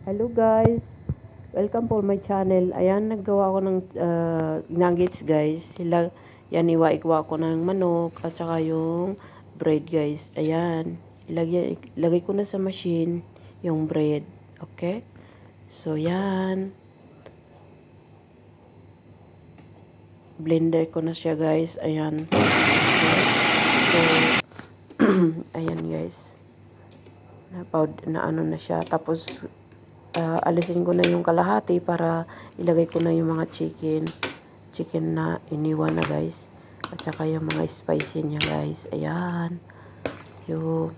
Hello guys, welcome for my channel. Ayan, naggawa ko ng nuggets guys. Yan, iwa-ikwa ko ng manok at saka yung bread guys. Ayan, ilagay ko na sa machine yung bread. Okay? So, yan. Blender ko na siya guys. Ayan. Okay. So, ayan guys. Na ano na siya. Tapos, alisin ko na yung kalahati para ilagay ko na yung mga chicken na iniwan na guys, at saka yung mga spicy niya guys. Ayan, yung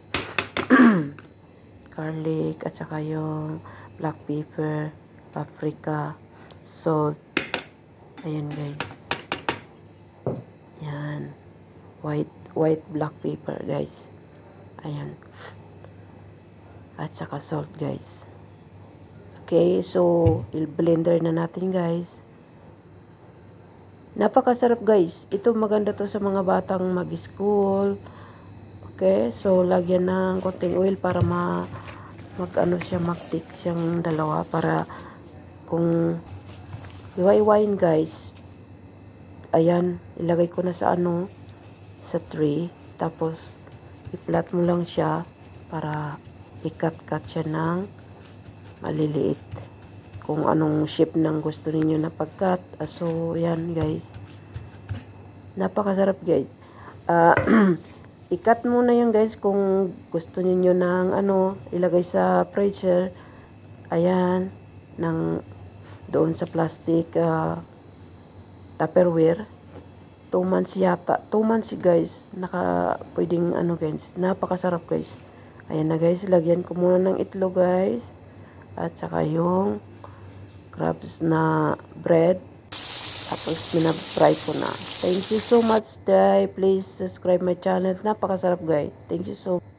garlic at saka yung black pepper, paprika, salt. Ayan guys, yan, white black pepper guys. Ayan, at saka salt guys. Okay, so i-blender na natin guys. Napakasarap guys. Ito maganda to sa mga batang mag-school. Okay, so lagyan ng konting oil para mag-ano siya, mag-thick siyang dalawa para kung iwa-iwain guys. Ayan, ilagay ko na sa sa tray. Tapos i-flat mo lang siya para i-cut-cut siya ng maliliit kung anong shape ng gusto niyo na pag-cut. So yan guys, napakasarap guys. I-cut muna yan guys kung gusto niyo ng ilagay sa freezer. Ayan, doon sa plastic Tupperware. 2 months yata, 2 months guys, pwedeng guys, napakasarap guys. Ayan na guys, lagyan ko muna ng itlog guys, at saka yung crabs na bread. Tapos pinag-fry ko na. Thank you so much guys. Please subscribe my channel. Napakasarap guys. Thank you so much.